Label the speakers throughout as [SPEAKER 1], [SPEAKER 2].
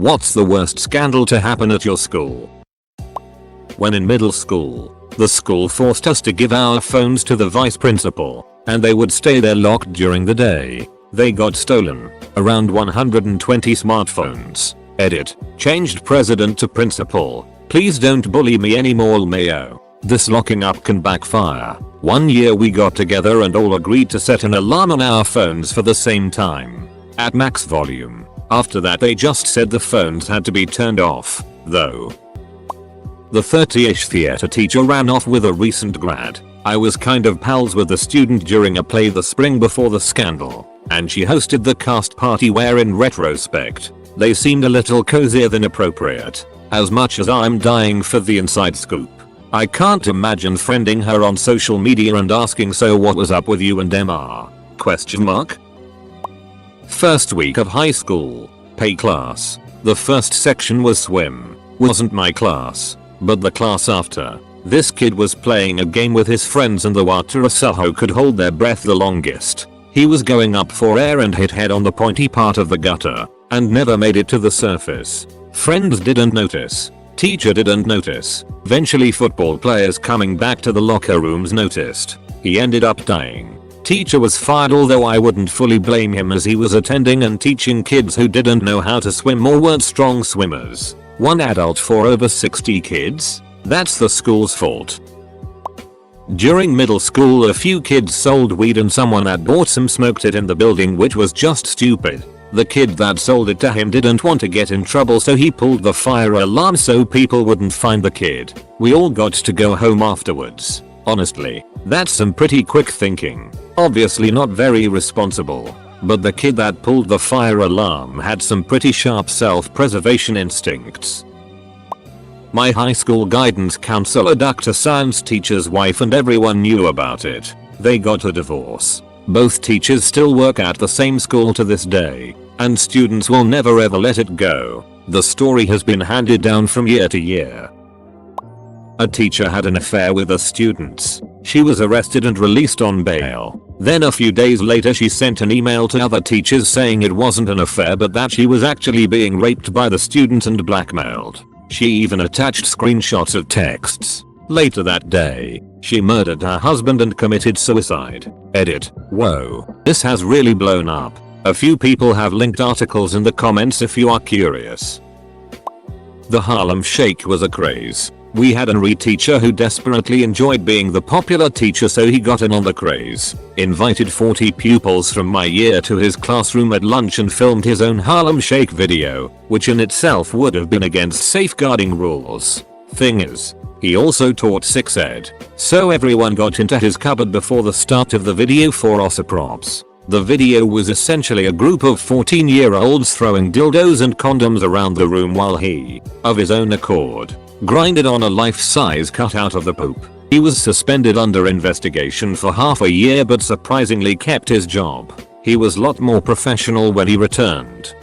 [SPEAKER 1] What's the worst scandal to happen at your school? When in middle school, the school forced us to give our phones to the vice principal, and they would stay there locked during the day. They got stolen. Around 120 smartphones. Edit. Changed president to principal. Please don't bully me anymore, Mayo. This locking up can backfire. One year we got together and all agreed to set an alarm on our phones for the same time. At max volume. After that they just said the phones had to be turned off, though. The 30ish theater teacher ran off with a recent grad. I was kind of pals with the student during a play the spring before the scandal, and she hosted the cast party where in retrospect, they seemed a little cozier than appropriate. As much as I'm dying for the inside scoop, I can't imagine friending her on social media and asking, so what was up with you and MR? Question mark? First week of high school. PE class. The first section was swim. Wasn't my class, but the class after. This kid was playing a game with his friends and the water Asaho could hold their breath the longest. He was going up for air and hit head on the pointy part of the gutter, and never made it to the surface. Friends didn't notice. Teacher didn't notice. Eventually football players coming back to the locker rooms noticed. He ended up dying. Teacher was fired, although I wouldn't fully blame him as he was attending and teaching kids who didn't know how to swim or weren't strong swimmers. One adult for over 60 kids? That's the school's fault. During middle school a few kids sold weed and someone that bought some smoked it in the building, which was just stupid. The kid that sold it to him didn't want to get in trouble, so he pulled the fire alarm so people wouldn't find the kid. We all got to go home afterwards. Honestly, that's some pretty quick thinking. Obviously not very responsible, but the kid that pulled the fire alarm had some pretty sharp self-preservation instincts. My high school guidance counselor ducked a science teacher's wife and everyone knew about it. They got a divorce. Both teachers still work at the same school to this day, and students will never ever let it go. The story has been handed down from year to year. A teacher had an affair with the students. She was arrested and released on bail. Then a few days later she sent an email to other teachers saying it wasn't an affair but that she was actually being raped by the student and blackmailed. She even attached screenshots of texts. Later that day, she murdered her husband and committed suicide. Edit. Whoa, this has really blown up. A few people have linked articles in the comments if you are curious. The Harlem Shake was a craze. We had an RE teacher who desperately enjoyed being the popular teacher, so he got in on the craze. Invited 40 pupils from my year to his classroom at lunch and filmed his own Harlem Shake video, which in itself would have been against safeguarding rules. Thing is, he also taught sex ed, so everyone got into his cupboard before the start of the video for OSA props. The video was essentially a group of 14-year-olds throwing dildos and condoms around the room while he, of his own accord, grinded on a life-size cutout of the poop. He was suspended under investigation for half a year but surprisingly kept his job. He was a lot more professional when he returned.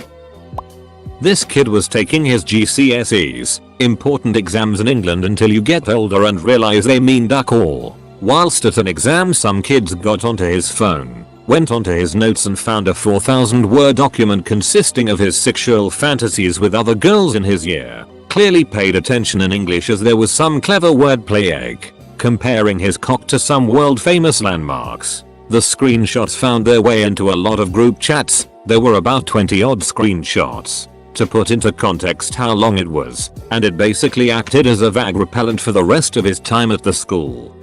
[SPEAKER 1] This kid was taking his GCSEs, important exams in England, until you get older and realize they mean duck all. Whilst at an exam some kids got onto his phone, went onto his notes and found a 4,000 word document consisting of his sexual fantasies with other girls in his year. Clearly paid attention in English as there was some clever wordplay comparing his cock to some world famous landmarks. The screenshots found their way into a lot of group chats. There were about 20 odd screenshots. To put into context how long it was, and it basically acted as a vague repellent for the rest of his time at the school.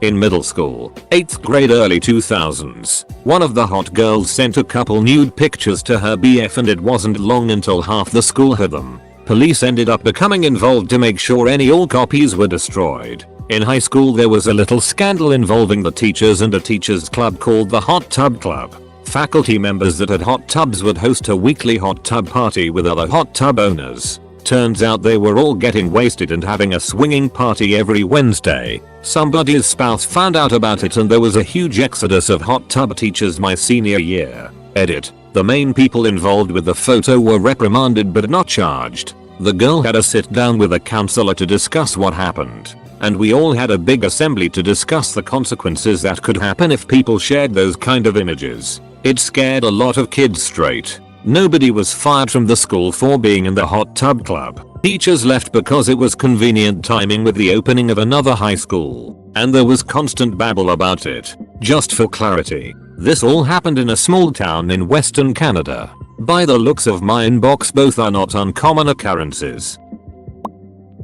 [SPEAKER 1] In middle school, 8th grade early 2000s, one of the hot girls sent a couple nude pictures to her BF and it wasn't long until half the school had them. Police ended up becoming involved to make sure all copies were destroyed. In high school there was a little scandal involving the teachers and a teachers club called the Hot Tub Club. Faculty members that had hot tubs would host a weekly hot tub party with other hot tub owners. Turns out they were all getting wasted and having a swinging party every Wednesday. Somebody's spouse found out about it and there was a huge exodus of hot tub teachers my senior year. Edit. The main people involved with the photo were reprimanded but not charged. The girl had a sit down with a counselor to discuss what happened, and we all had a big assembly to discuss the consequences that could happen if people shared those kind of images. It scared a lot of kids straight. Nobody was fired from the school for being in the hot tub club. Teachers left because it was convenient timing with the opening of another high school, and there was constant babble about it. Just for clarity, this all happened in a small town in Western Canada. By the looks of my inbox, both are not uncommon occurrences.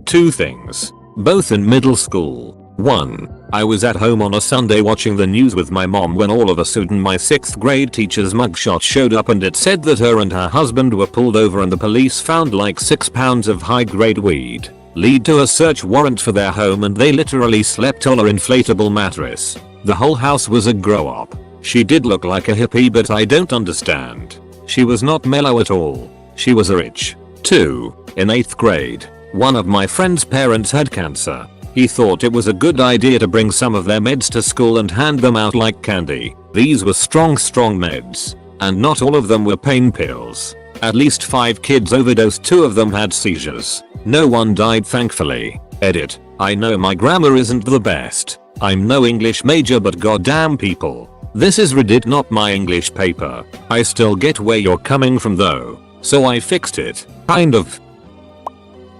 [SPEAKER 1] 2 things, both in middle school. 1. I was at home on a Sunday watching the news with my mom when all of a sudden my 6th grade teacher's mugshot showed up, and it said that her and her husband were pulled over and the police found like 6 pounds of high grade weed. Lead to a search warrant for their home, and they literally slept on an inflatable mattress. The whole house was a grow up. She did look like a hippie, but I don't understand. She was not mellow at all. She was rich. 2. In 8th grade, one of my friend's parents had cancer. He thought it was a good idea to bring some of their meds to school and hand them out like candy. These were strong meds, and not all of them were pain pills. At least 5 kids overdosed, 2 of them had seizures. No one died, thankfully. Edit. I know my grammar isn't the best. I'm no English major, but goddamn people. This is Reddit, not my English paper. I still get where you're coming from though, so I fixed it. Kind of.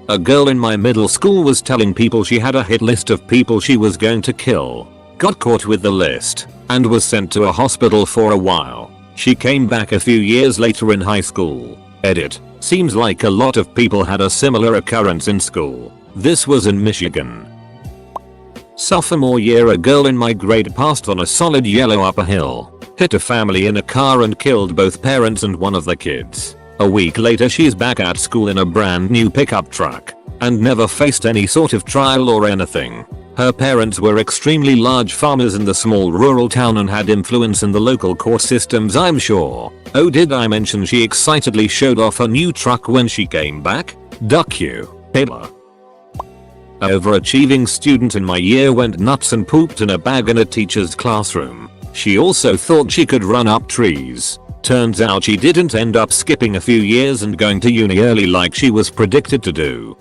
[SPEAKER 1] A girl in my middle school was telling people she had a hit list of people she was going to kill. Got caught with the list and was sent to a hospital for a while. She came back a few years later in high school. Edit. Seems like a lot of people had a similar occurrence in school. This was in Michigan. Sophomore year, a girl in my grade passed on a solid yellow up a hill, hit a family in a car and killed both parents and one of the kids. A week later she's back at school in a brand new pickup truck and never faced any sort of trial or anything. Her parents were extremely large farmers in the small rural town and had influence in the local court systems, I'm sure. Oh, did I mention she excitedly showed off her new truck when she came back? Duck you, Taylor. Overachieving student in my year went nuts and pooped in a bag in a teacher's classroom. She also thought she could run up trees. Turns out she didn't, end up skipping a few years and going to uni early like she was predicted to do.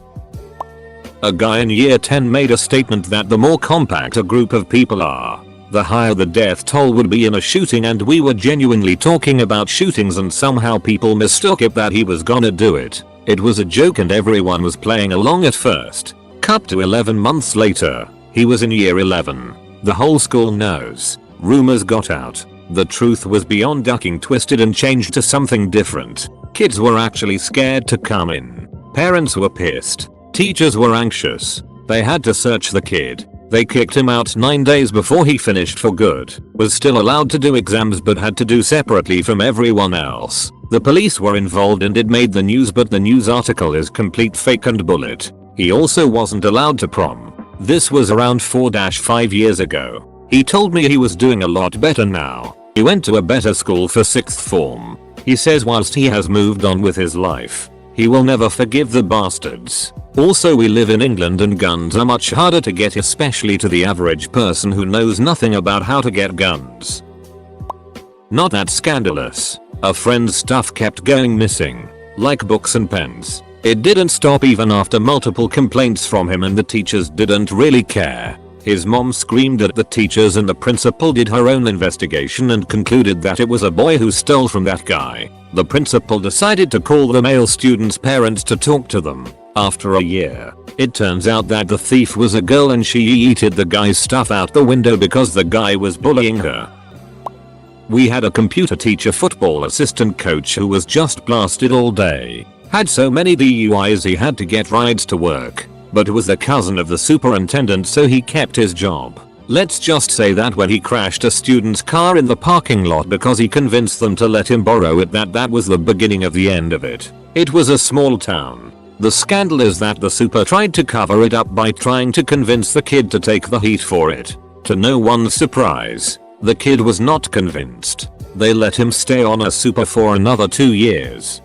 [SPEAKER 1] A guy in year 10 made a statement that the more compact a group of people are, the higher the death toll would be in a shooting, and we were genuinely talking about shootings and somehow people mistook it that he was gonna do it. It was a joke and everyone was playing along at first. Cut to 11 months later, he was in year 11. The whole school knows. Rumors got out. The truth was beyond ducking twisted and changed to something different. Kids were actually scared to come in. Parents were pissed. Teachers were anxious. They had to search the kid. They kicked him out 9 days before he finished for good. Was still allowed to do exams but had to do separately from everyone else. The police were involved and it made the news, but the news article is complete fake and bullet. He also wasn't allowed to prom. This was around 4-5 years ago. He told me he was doing a lot better now. He went to a better school for 6th form. He says whilst he has moved on with his life, he will never forgive the bastards. Also, we live in England and guns are much harder to get, especially to the average person who knows nothing about how to get guns. Not that scandalous. A friend's stuff kept going missing, like books and pens. It didn't stop even after multiple complaints from him, and the teachers didn't really care. His mom screamed at the teachers and the principal did her own investigation and concluded that it was a boy who stole from that guy. The principal decided to call the male student's parents to talk to them. After a year, it turns out that the thief was a girl and she yeeted the guy's stuff out the window because the guy was bullying her. We had a computer teacher football assistant coach who was just blasted all day. Had so many DUIs he had to get rides to work, but was the cousin of the superintendent so he kept his job. Let's just say that when he crashed a student's car in the parking lot because he convinced them to let him borrow it, that was the beginning of the end of it. It was a small town. The scandal is that the super tried to cover it up by trying to convince the kid to take the heat for it. To no one's surprise, the kid was not convinced. They let him stay on a super for another 2 years.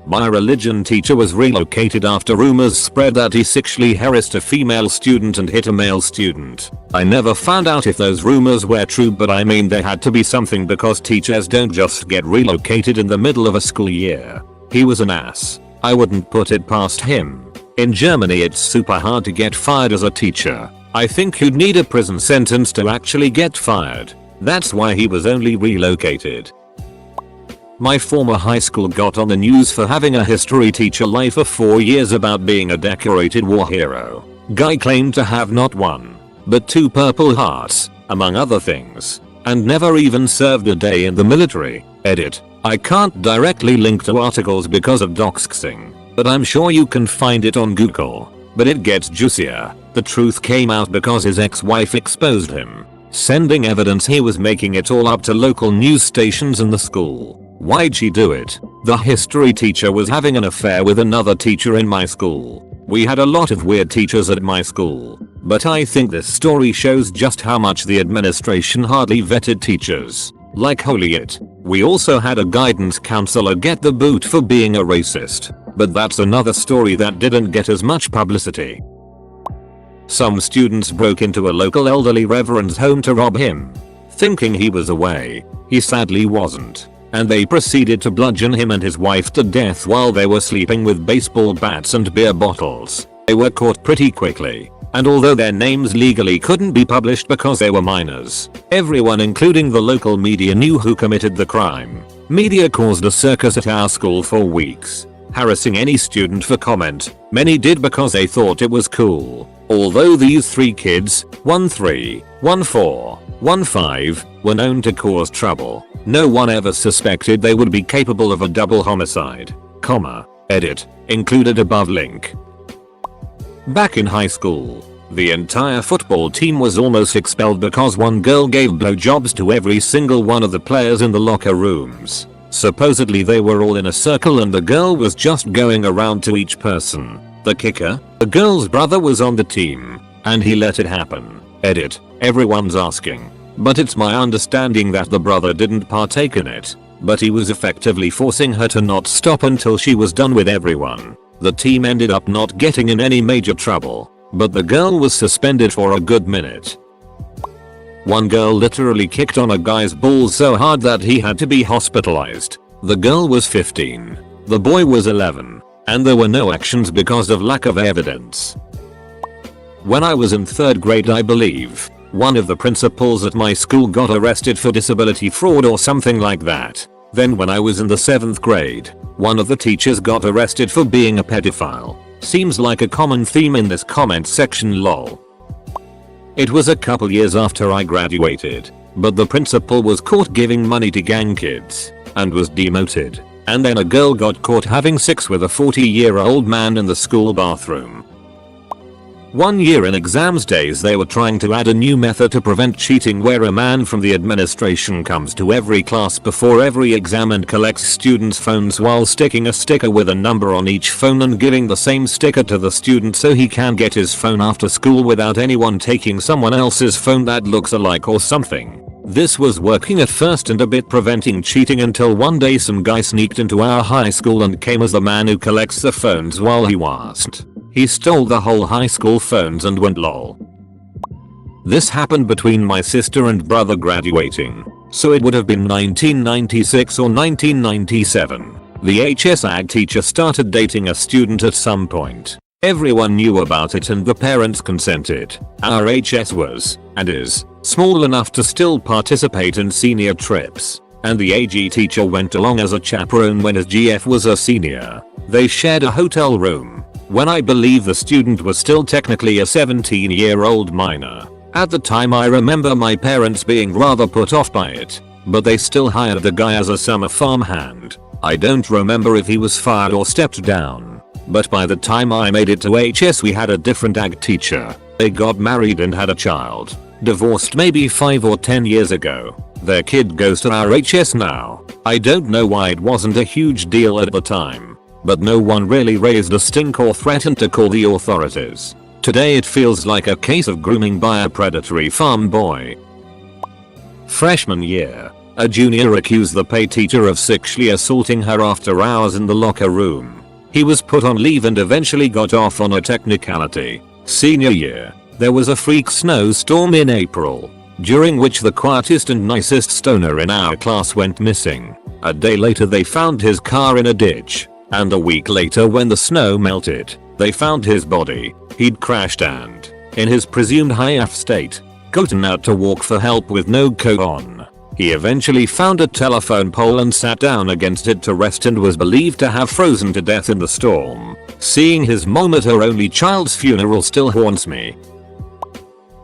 [SPEAKER 1] My religion teacher was relocated after rumors spread that he sexually harassed a female student and hit a male student. I never found out if those rumors were true, but I mean there had to be something because teachers don't just get relocated in the middle of a school year. He was an ass. I wouldn't put it past him. In Germany it's super hard to get fired as a teacher. I think you'd need a prison sentence to actually get fired. That's why he was only relocated. My former high school got on the news for having a history teacher lie for 4 years about being a decorated war hero. Guy claimed to have not 1, but 2 Purple Hearts, among other things, and never even served a day in the military. Edit. I can't directly link to articles because of doxing, but I'm sure you can find it on Google. But it gets juicier. The truth came out because his ex-wife exposed him, sending evidence he was making it all up to local news stations and the school. Why'd she do it? The history teacher was having an affair with another teacher in my school. We had a lot of weird teachers at my school, but I think this story shows just how much the administration hardly vetted teachers. Like holy it. We also had a guidance counselor get the boot for being a racist, but that's another story that didn't get as much publicity. Some students broke into a local elderly reverend's home to rob him, thinking he was away. He sadly wasn't, and they proceeded to bludgeon him and his wife to death while they were sleeping with baseball bats and beer bottles. They were caught pretty quickly, and although their names legally couldn't be published because they were minors, everyone including the local media knew who committed the crime. Media caused a circus at our school for weeks, harassing any student for comment. Many did because they thought it was cool. Although these 3 kids, 13, 14, 15, were known to cause trouble, no one ever suspected they would be capable of a double homicide. Edit. Included above link. Back in high school, the entire football team was almost expelled because one girl gave blowjobs to every single one of the players in the locker rooms. Supposedly they were all in a circle and the girl was just going around to each person. The kicker? The girl's brother was on the team, and he let it happen. Edit. Everyone's asking, but it's my understanding that the brother didn't partake in it, but he was effectively forcing her to not stop until she was done with everyone. The team ended up not getting in any major trouble, but the girl was suspended for a good minute. One girl literally kicked on a guy's balls so hard that he had to be hospitalized. The girl was 15, the boy was 11, and there were no actions because of lack of evidence. When I was in 3rd grade, I believe, one of the principals at my school got arrested for disability fraud or something like that. Then when I was in the 7th grade, one of the teachers got arrested for being a pedophile. Seems like a common theme in this comment section, lol. It was a couple years after I graduated, but the principal was caught giving money to gang kids, and was demoted. And then a girl got caught having sex with a 40-year-old man in the school bathroom. One year in exams days they were trying to add a new method to prevent cheating where a man from the administration comes to every class before every exam and collects students' phones while sticking a sticker with a number on each phone and giving the same sticker to the student so he can get his phone after school without anyone taking someone else's phone that looks alike or something. This was working at first and a bit preventing cheating until one day some guy sneaked into our high school and came as the man who collects the phones while he wasn't. He stole the whole high school phones and went lol. This happened between my sister and brother graduating, so it would have been 1996 or 1997. The HS Ag teacher started dating a student at some point. Everyone knew about it and the parents consented. Our HS was, and is, small enough to still participate in senior trips, and the AG teacher went along as a chaperone when his GF was a senior. They shared a hotel room, when I believe the student was still technically a 17-year-old minor. At the time I remember my parents being rather put off by it, but they still hired the guy as a summer farmhand. I don't remember if he was fired or stepped down, but by the time I made it to HS we had a different ag teacher. They got married and had a child. Divorced maybe 5 or 10 years ago. Their kid goes to our HS now. I don't know why it wasn't a huge deal at the time, but no one really raised a stink or threatened to call the authorities. Today it feels like a case of grooming by a predatory farm boy. Freshman year, a junior accused the PE teacher of sexually assaulting her after hours in the locker room. He was put on leave and eventually got off on a technicality. Senior year, there was a freak snowstorm in April, during which the quietest and nicest stoner in our class went missing. A day later they found his car in a ditch, and a week later when the snow melted, they found his body. He'd crashed and, in his presumed high AF state, gotten out to walk for help with no coat on. He eventually found a telephone pole and sat down against it to rest and was believed to have frozen to death in the storm. Seeing his mom at her only child's funeral still haunts me.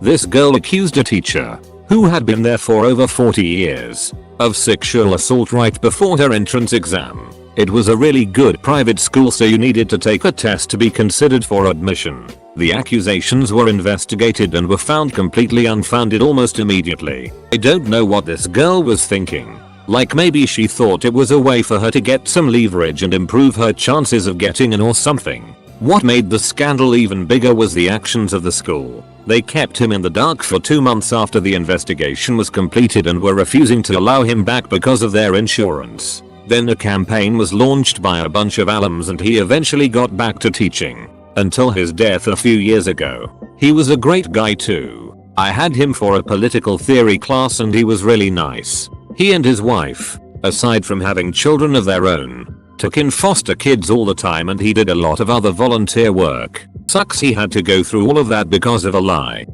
[SPEAKER 1] This girl accused a teacher, who had been there for over 40 years, of sexual assault right before her entrance exam. It was a really good private school, so you needed to take a test to be considered for admission. The accusations were investigated and were found completely unfounded almost immediately. I don't know what this girl was thinking. Like maybe she thought it was a way for her to get some leverage and improve her chances of getting in or something. What made the scandal even bigger was the actions of the school. They kept him in the dark for 2 months after the investigation was completed and were refusing to allow him back because of their insurance. Then a campaign was launched by a bunch of alums and he eventually got back to teaching. Until his death a few years ago. He was a great guy too. I had him for a political theory class and he was really nice. He and his wife, aside from having children of their own, took in foster kids all the time, and he did a lot of other volunteer work. Sucks he had to go through all of that because of a lie.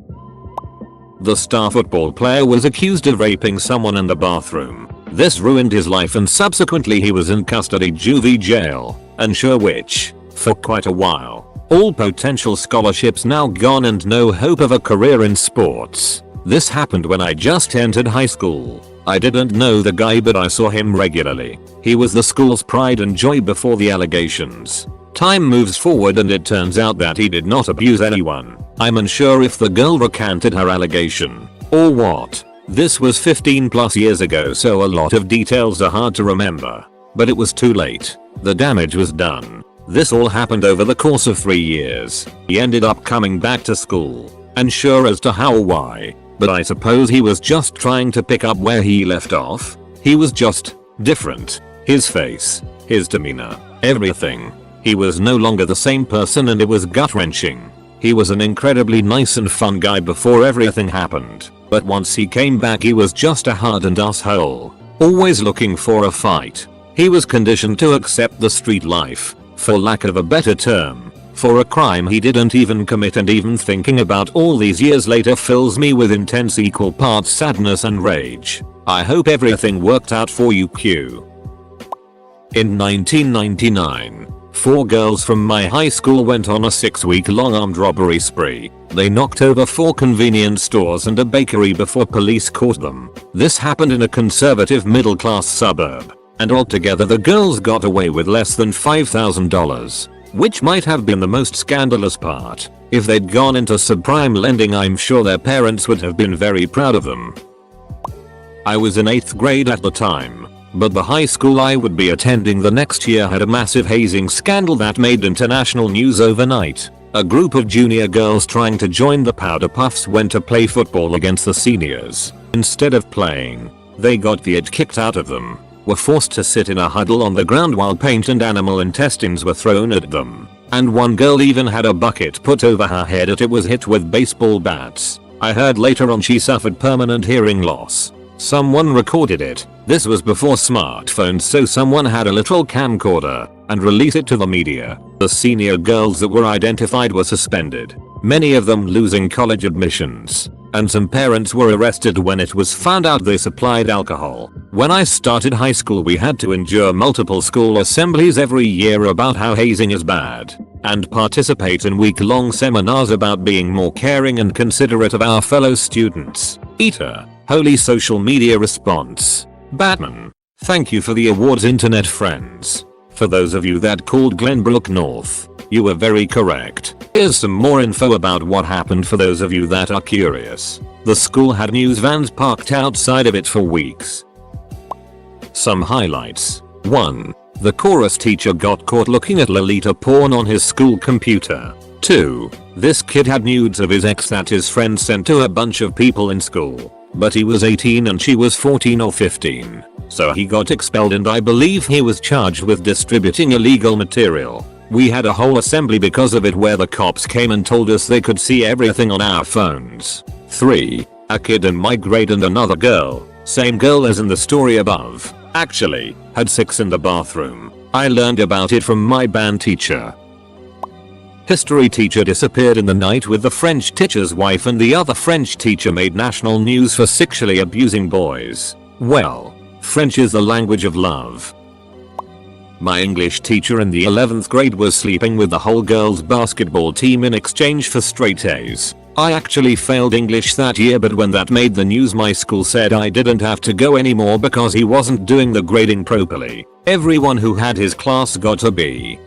[SPEAKER 1] The star football player was accused of raping someone in the bathroom. This ruined his life and subsequently he was in custody juvie jail, unsure which, for quite a while. All potential scholarships now gone and no hope of a career in sports. This happened when I just entered high school. I didn't know the guy, but I saw him regularly. He was the school's pride and joy before the allegations. Time moves forward and it turns out that he did not abuse anyone. I'm unsure if the girl recanted her allegation or what. This was 15 plus years ago, so a lot of details are hard to remember. But it was too late. The damage was done. This all happened over the course of 3 years. He ended up coming back to school. Unsure as to how or why, but I suppose he was just trying to pick up where he left off. He was just different. His face, his demeanor, everything. He was no longer the same person and it was gut-wrenching. He was an incredibly nice and fun guy before everything happened, but once he came back he was just a hardened asshole, always looking for a fight. He was conditioned to accept the street life, for lack of a better term, for a crime he didn't even commit, and even thinking about all these years later fills me with intense equal parts sadness and rage. I hope everything worked out for you, Q. In 1999, 4 girls from my high school went on a 6-week-long armed robbery spree. They knocked over 4 convenience stores and a bakery before police caught them. This happened in a conservative middle-class suburb, and altogether the girls got away with less than $5,000, which might have been the most scandalous part. If they'd gone into subprime lending, I'm sure their parents would have been very proud of them. I was in 8th grade at the time, but the high school I would be attending the next year had a massive hazing scandal that made international news overnight. A group of junior girls trying to join the Powder Puffs went to play football against the seniors. Instead of playing, they got the it kicked out of them, were forced to sit in a huddle on the ground while paint and animal intestines were thrown at them, and one girl even had a bucket put over her head as it was hit with baseball bats. I heard later on she suffered permanent hearing loss. Someone recorded it. This was before smartphones, so someone had a little camcorder and released it to the media. The senior girls that were identified were suspended, many of them losing college admissions, and some parents were arrested when it was found out they supplied alcohol. When I started high school we had to endure multiple school assemblies every year about how hazing is bad, and participate in week-long seminars about being more caring and considerate of our fellow students. Eater. Holy social media response. Batman. Thank you for the awards, internet friends. For those of you that called Glenbrook North, you were very correct. Here's some more info about what happened for those of you that are curious. The school had news vans parked outside of it for weeks. Some highlights. 1. The chorus teacher got caught looking at Lolita porn on his school computer. 2. This kid had nudes of his ex that his friend sent to a bunch of people in school, but he was 18 and she was 14 or 15. So he got expelled and I believe he was charged with distributing illegal material. We had a whole assembly because of it where the cops came and told us they could see everything on our phones. 3. A kid in my grade and another girl, same girl as in the story above, actually had sex in the bathroom. I learned about it from my band teacher. History teacher disappeared in the night with the French teacher's wife, and the other French teacher made national news for sexually abusing boys. Well, French is the language of love. My English teacher in the 11th grade was sleeping with the whole girls basketball team in exchange for straight A's. I actually failed English that year, but when that made the news my school said I didn't have to go anymore because he wasn't doing the grading properly. Everyone who had his class got a B.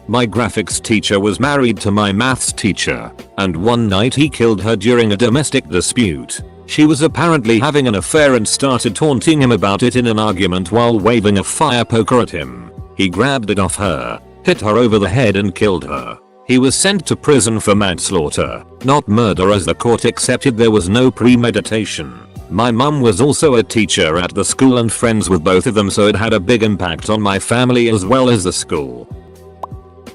[SPEAKER 1] My graphics teacher was married to my maths teacher, and one night he killed her during a domestic dispute. She was apparently having an affair and started taunting him about it in an argument while waving a fire poker at him. He grabbed it off her, hit her over the head and killed her. He was sent to prison for manslaughter, not murder, as the court accepted there was no premeditation. My mum was also a teacher at the school and friends with both of them, so it had a big impact on my family as well as the school.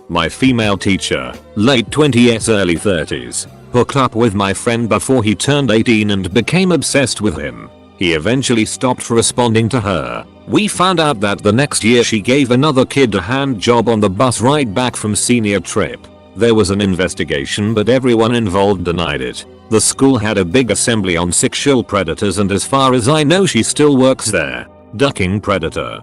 [SPEAKER 1] My female teacher, late 20s early 30s, hooked up with my friend before he turned 18 and became obsessed with him. He eventually stopped responding to her. We found out that the next year she gave another kid a hand job on the bus ride back from senior trip. There was an investigation, but everyone involved denied it. The school had a big assembly on sexual predators, and as far as I know she still works there, ducking predator.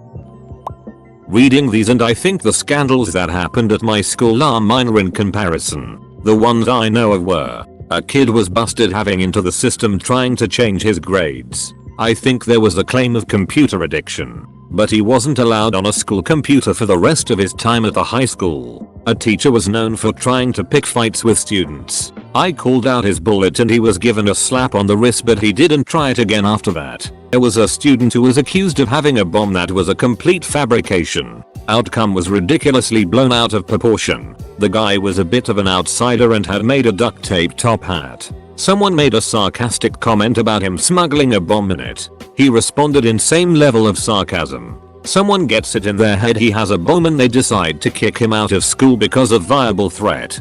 [SPEAKER 1] Reading these, and I think the scandals that happened at my school are minor in comparison. The ones I know of were, a kid was busted having into the system trying to change his grades. I think there was a claim of computer addiction, but he wasn't allowed on a school computer for the rest of his time at the high school. A teacher was known for trying to pick fights with students. I called out his bullet and he was given a slap on the wrist, but he didn't try it again after that. There was a student who was accused of having a bomb that was a complete fabrication. Outcome was ridiculously blown out of proportion. The guy was a bit of an outsider and had made a duct tape top hat. Someone made a sarcastic comment about him smuggling a bomb in it. He responded in same level of sarcasm. Someone gets it in their head he has a bomb and they decide to kick him out of school because of viable threat.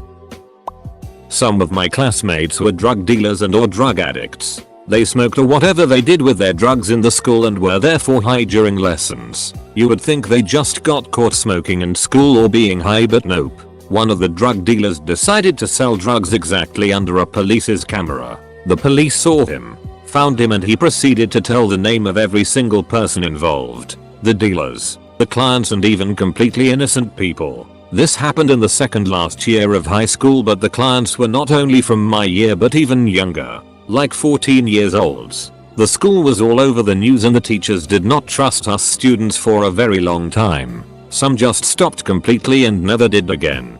[SPEAKER 1] Some of my classmates were drug dealers and or drug addicts. They smoked or whatever they did with their drugs in the school and were therefore high during lessons. You would think they just got caught smoking in school or being high, but nope. One of the drug dealers decided to sell drugs exactly under a police's camera. The police saw him, found him, and he proceeded to tell the name of every single person involved. The dealers, the clients, and even completely innocent people. This happened in the second last year of high school, but the clients were not only from my year but even younger, like 14 years olds. The school was all over the news and the teachers did not trust us students for a very long time. Some just stopped completely and never did again.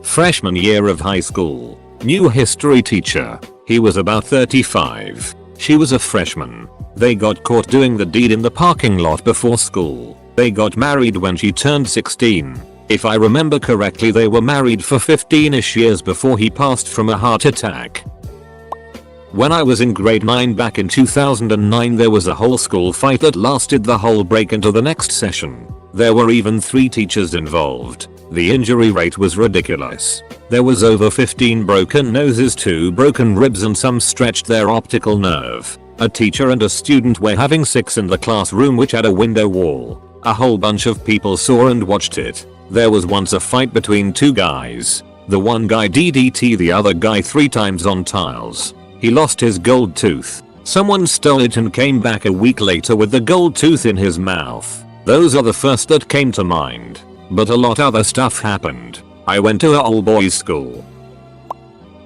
[SPEAKER 1] Freshman year of high school. New history teacher. He was about 35. She was a freshman. They got caught doing the deed in the parking lot before school. They got married when she turned 16. If I remember correctly, they were married for 15ish years before he passed from a heart attack. When I was in grade 9 back in 2009, there was a whole school fight that lasted the whole break into the next session. There were even 3 teachers involved. The injury rate was ridiculous. There was over 15 broken noses, 2 broken ribs, and some stretched their optical nerve. A teacher and a student were having sex in the classroom, which had a window wall. A whole bunch of people saw and watched it. There was once a fight between 2 guys. The one guy DDT the other guy 3 times on tiles. He lost his gold tooth. Someone stole it and came back a week later with the gold tooth in his mouth. Those are the first that came to mind. But a lot other stuff happened. I went to a all boys school.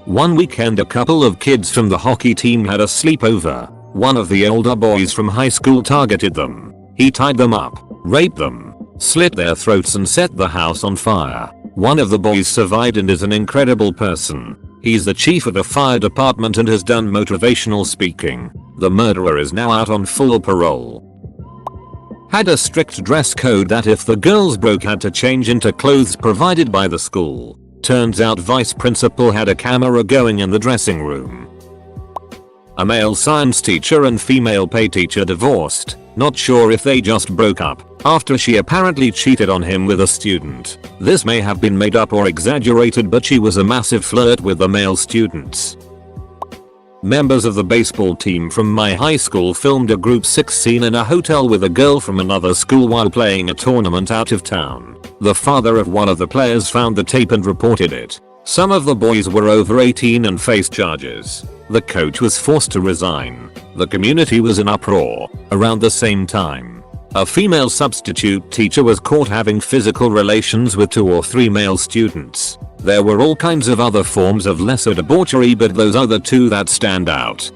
[SPEAKER 1] One weekend a couple of kids from the hockey team had a sleepover. One of the older boys from high school targeted them. He tied them up, raped them, slit their throats, and set the house on fire. One of the boys survived and is an incredible person. He's the chief of the fire department and has done motivational speaking. The murderer is now out on full parole. Had a strict dress code that if the girls broke had to change into clothes provided by the school. Turns out vice principal had a camera going in the dressing room. A male science teacher and female PE teacher divorced. Not sure if they just broke up after she apparently cheated on him with a student. This may have been made up or exaggerated, but she was a massive flirt with the male students. Members of the baseball team from my high school filmed a group 6 scene in a hotel with a girl from another school while playing a tournament out of town. The father of one of the players found the tape and reported it. Some of the boys were over 18 and faced charges. The coach was forced to resign. The community was in uproar. Around the same time, a female substitute teacher was caught having physical relations with 2 or 3 male students. There were all kinds of other forms of lesser debauchery, but those are the 2 that stand out.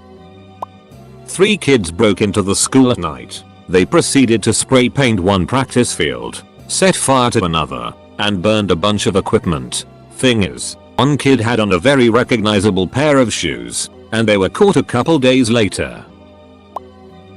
[SPEAKER 1] 3 kids broke into the school at night. They proceeded to spray paint one practice field, set fire to another, and burned a bunch of equipment. Thing is, one kid had on a very recognizable pair of shoes, and they were caught a couple days later.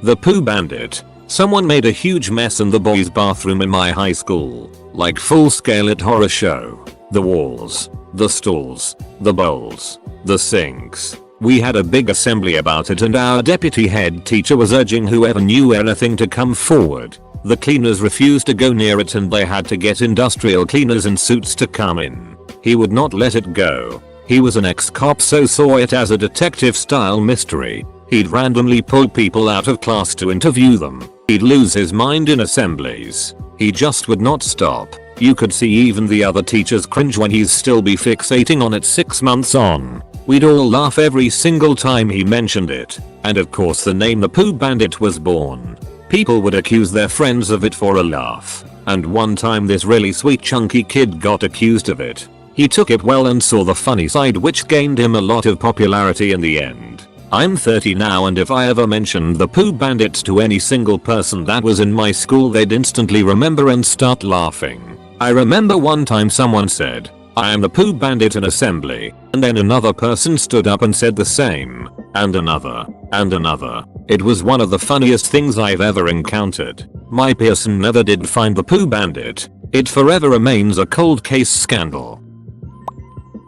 [SPEAKER 1] The Poo Bandit. Someone made a huge mess in the boys' bathroom in my high school. Like full scale it horror show. The walls, the stalls, the bowls, the sinks. We had a big assembly about it and our deputy head teacher was urging whoever knew anything to come forward. The cleaners refused to go near it and they had to get industrial cleaners in suits to come in. He would not let it go. He was an ex-cop, so saw it as a detective-style mystery. He'd randomly pull people out of class to interview them. He'd lose his mind in assemblies. He just would not stop. You could see even the other teachers cringe when he'd still be fixating on it 6 months on. We'd all laugh every single time he mentioned it. And of course the name the Poo Bandit was born. People would accuse their friends of it for a laugh. And one time this really sweet chunky kid got accused of it. He took it well and saw the funny side, which gained him a lot of popularity in the end. I'm 30 now, and if I ever mentioned the Poo Bandits to any single person that was in my school, they'd instantly remember and start laughing. I remember one time someone said, "I am the Poo Bandit" in assembly, and then another person stood up and said the same, and another, and another. It was one of the funniest things I've ever encountered. My person never did find the Poo Bandit. It forever remains a cold case scandal.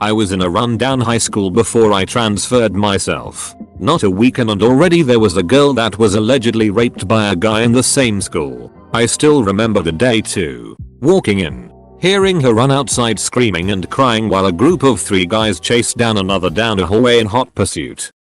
[SPEAKER 1] I was in a rundown high school before I transferred myself. Not a weekend and already there was a girl that was allegedly raped by a guy in the same school. I still remember the day too. Walking in, hearing her run outside screaming and crying while a group of 3 guys chased down another down a hallway in hot pursuit.